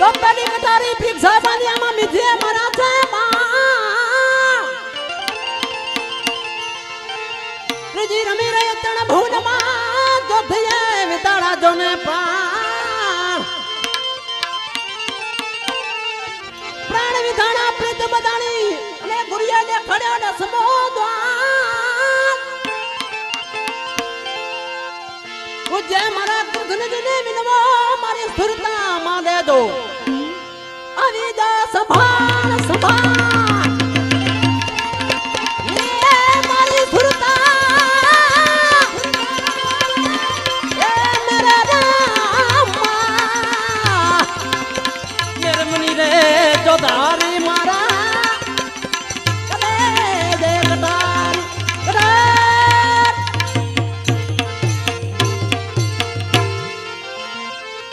તો પેલી કટારી પરીક્ષા બાંધિયામાં મીધે મારા છે ત્રીજી રમી રહી તણ ભૂનમાં જો થયે વિતાડા જોને પ્રાણ વિધાણા પ્રીત બદાણી અને ગુરિયાને ખડ્યા ને સમોદ્વાન ઉજ્જે મારા કૃષ્ણજીને વિનવો મારી સ્થિરતા માં દે દો આવી જા સભા